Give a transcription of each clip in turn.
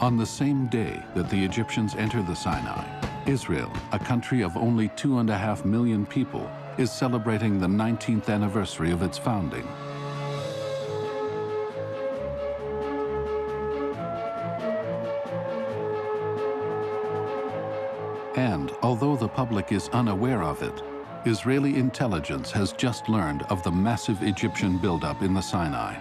On the same day that the Egyptians enter the Sinai, Israel, a country of only 2.5 million people, is celebrating the 19th anniversary of its founding. And although the public is unaware of it, Israeli intelligence has just learned of the massive Egyptian buildup in the Sinai.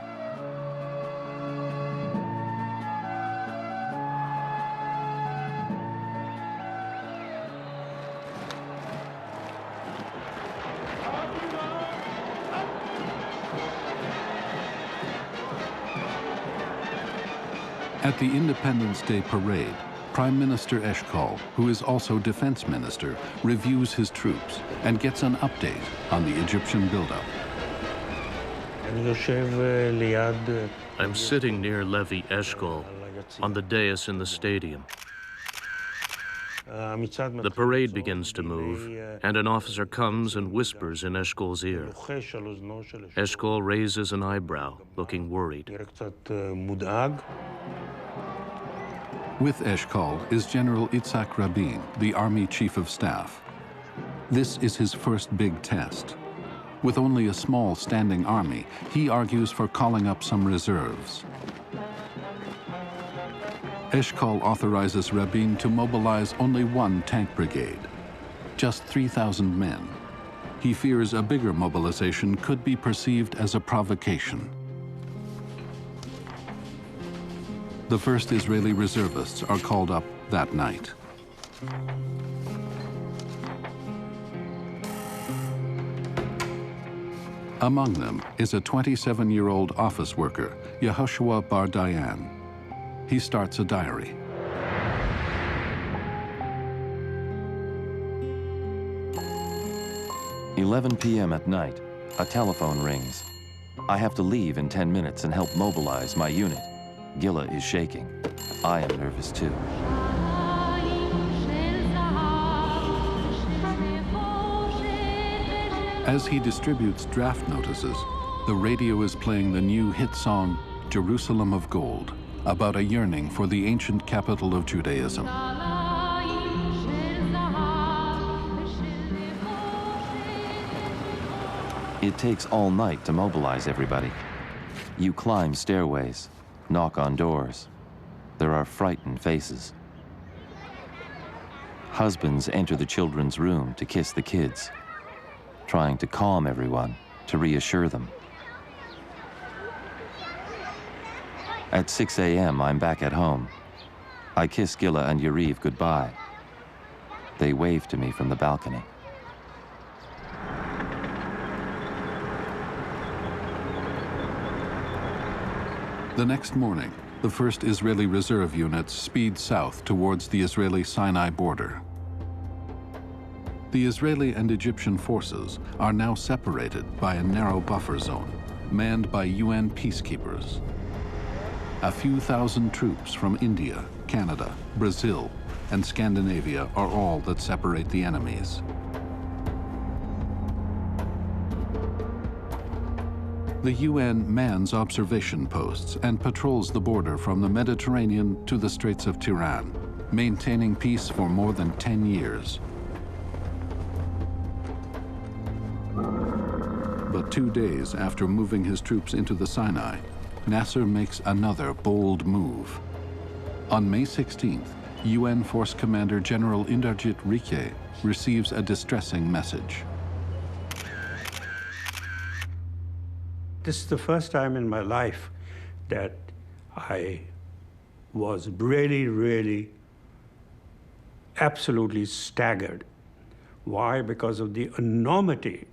At the Independence Day parade, Prime Minister Eshkol, who is also defense minister, reviews his troops and gets an update on the Egyptian buildup. I'm sitting near Levi Eshkol on the dais in the stadium. The parade begins to move, and an officer comes and whispers in Eshkol's ear. Eshkol raises an eyebrow, looking worried. With Eshkol is General Itzhak Rabin, the Army Chief of Staff. This is his first big test. With only a small standing army, he argues for calling up some reserves. Eshkol authorizes Rabin to mobilize only one tank brigade, just 3,000 men. He fears a bigger mobilization could be perceived as a provocation. The first Israeli reservists are called up that night. Among them is a 27-year-old office worker, Yehoshua Bar Dayan. He starts a diary. "11 p.m. at night, a telephone rings. I have to leave in 10 minutes and help mobilize my unit. Gila is shaking. I am nervous too." As he distributes draft notices, the radio is playing the new hit song, Jerusalem of Gold, about a yearning for the ancient capital of Judaism. It takes all night to mobilize everybody. You climb stairways, knock on doors. There are frightened faces. Husbands enter the children's room to kiss the kids, trying to calm everyone, to reassure them. At 6 a.m., I'm back at home. I kiss Gila and Yariv goodbye. They wave to me from the balcony. The next morning, the first Israeli reserve units speed south towards the Israeli Sinai border. The Israeli and Egyptian forces are now separated by a narrow buffer zone, manned by UN peacekeepers. A few thousand troops from India, Canada, Brazil, and Scandinavia are all that separate the enemies. The UN mans observation posts and patrols the border from the Mediterranean to the Straits of Tiran, maintaining peace for more than 10 years. But 2 days after moving his troops into the Sinai, Nasser makes another bold move. On May 16th, UN Force Commander General Indarjit Rike receives a distressing message. This is the first time in my life that I was really, absolutely staggered. Why? Because of the enormity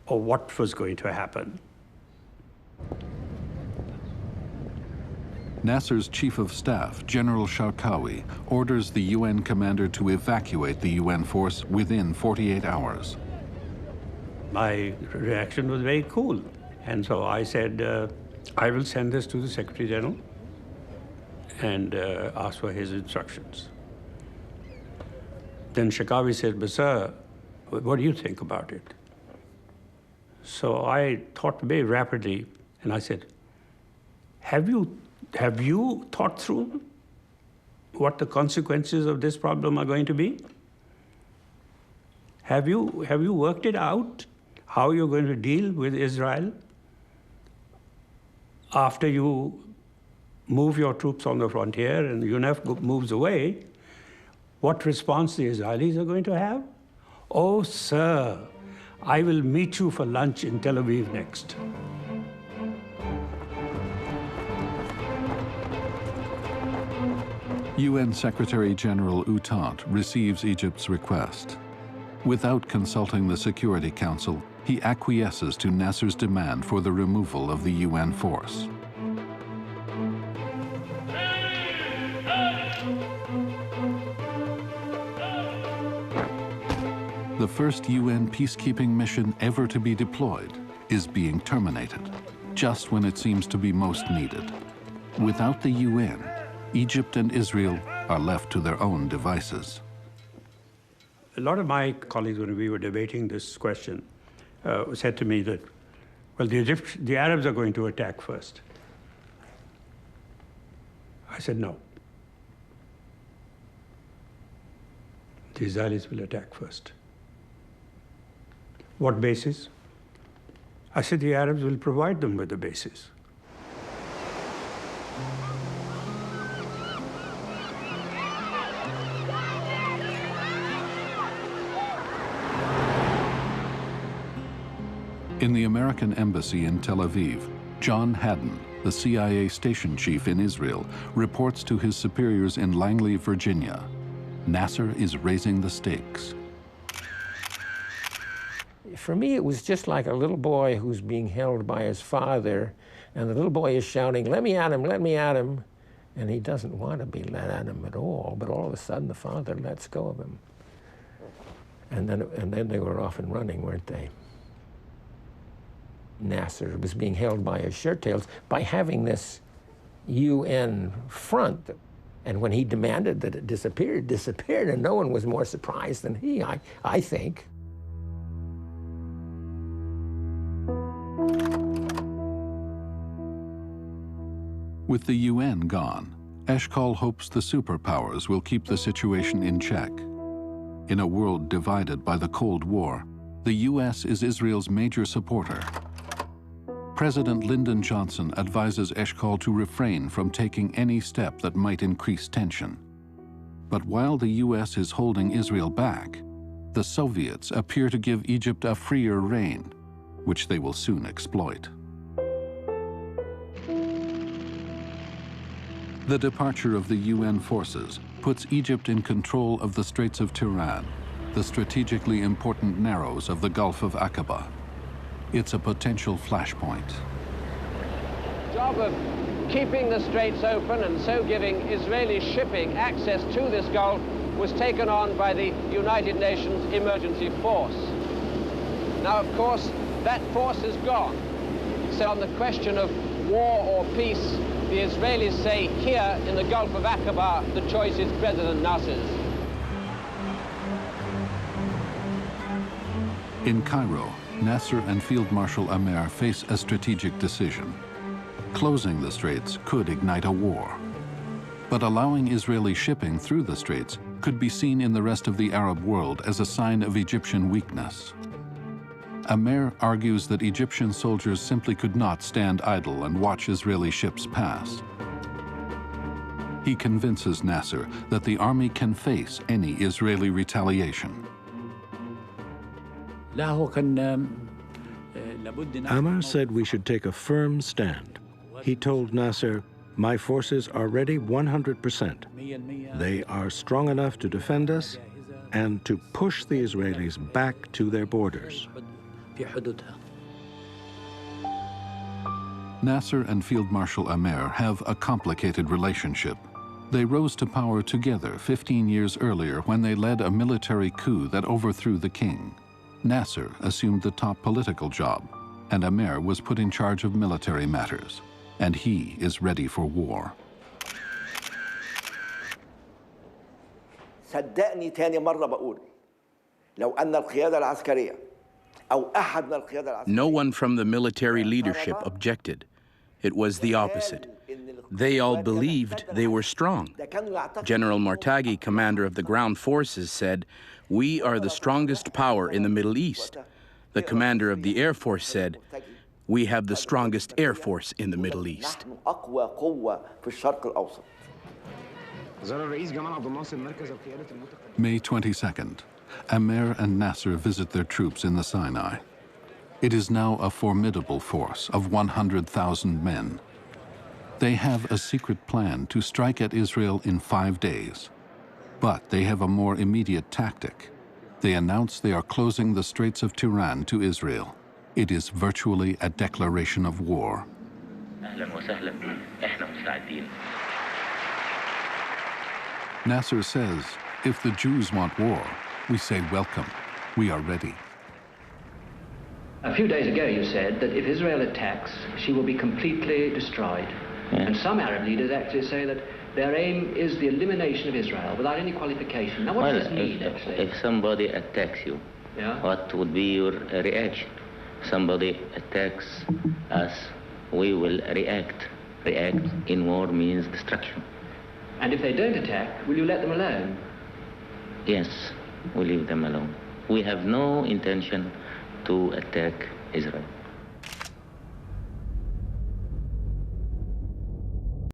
of what was going to happen. Nasser's chief of staff, General Sharkawi, orders the UN commander to evacuate the UN force within 48 hours. My reaction was very cool. And so I said, I will send this to the Secretary General and ask for his instructions. Then Sharkawi said, but sir, what do you think about it? So I thought very rapidly, and I said, have you thought through what the consequences of this problem are going to be? Have you worked it out, how you're going to deal with Israel after you move your troops on the frontier and UNF moves away? What response the Israelis are going to have? Oh, sir, I will meet you for lunch in Tel Aviv next. UN Secretary General U Thant receives Egypt's request. Without consulting the Security Council, he acquiesces to Nasser's demand for the removal of the UN force. The first UN peacekeeping mission ever to be deployed is being terminated, just when it seems to be most needed. Without the UN, Egypt and Israel are left to their own devices. A lot of my colleagues, when we were debating this question, said to me that, well, the Arabs are going to attack first. I said, no. The Israelis will attack first. What basis? I said the Arabs will provide them with the basis. In the American embassy in Tel Aviv, John Haddon, the CIA station chief in Israel, reports to his superiors in Langley, Virginia. Nasser is raising the stakes. For me, it was just like a little boy who's being held by his father, and the little boy is shouting, "Let me at him, let me at him." And he doesn't want to be let at him at all, but all of a sudden the father lets go of him. And then they were off and running, weren't they? Nasser was being held by his shirt tails by having this UN front. And when he demanded that it disappeared, it disappeared, and no one was more surprised than he, I think. With the UN gone, Eshkol hopes the superpowers will keep the situation in check. In a world divided by the Cold War, the US is Israel's major supporter. President Lyndon Johnson advises Eshkol to refrain from taking any step that might increase tension. But while the US is holding Israel back, the Soviets appear to give Egypt a freer rein, which they will soon exploit. The departure of the UN forces puts Egypt in control of the Straits of Tiran, the strategically important narrows of the Gulf of Aqaba. It's a potential flashpoint. The job of keeping the straits open and so giving Israeli shipping access to this Gulf was taken on by the United Nations Emergency Force. Now, of course, that force is gone. So on the question of war or peace, the Israelis say here in the Gulf of Aqaba, the choice is President Nasser's. In Cairo, Nasser and Field Marshal Amer face a strategic decision. Closing the straits could ignite a war. But allowing Israeli shipping through the straits could be seen in the rest of the Arab world as a sign of Egyptian weakness. Amer argues that Egyptian soldiers simply could not stand idle and watch Israeli ships pass. He convinces Nasser that the army can face any Israeli retaliation. Amer said we should take a firm stand. He told Nasser, "My forces are ready 100%. They are strong enough to defend us and to push the Israelis back to their borders." Nasser and Field Marshal Amer have a complicated relationship. They rose to power together 15 years earlier when they led a military coup that overthrew the king. Nasser assumed the top political job, and Amer was put in charge of military matters, and he is ready for war. صدقني تاني مرة بقول لو أن القيادة العسكرية أو أحد من القيادة العسكرية No one from the military leadership objected. It was the opposite. They all believed they were strong. General Martaghi, commander of the ground forces, said, "We are the strongest power in the Middle East." The commander of the Air Force said, "We have the strongest Air Force in the Middle East." May 22nd. Amer and Nasser visit their troops in the Sinai. It is now a formidable force of 100,000 men. They have a secret plan to strike at Israel in 5 days. But they have a more immediate tactic. They announce they are closing the Straits of Tiran to Israel. It is virtually a declaration of war. Nasser says, if the Jews want war, we say welcome. We are ready. A few days ago you said that if Israel attacks, she will be completely destroyed. Yeah. And some Arab leaders actually say that their aim is the elimination of Israel without any qualification. Now what does this mean, actually? If somebody attacks you, yeah, what would be your reaction? Somebody attacks us, we will react. React in war means destruction. And if they don't attack, will you let them alone? Yes, we leave them alone. We have no intention to attack Israel.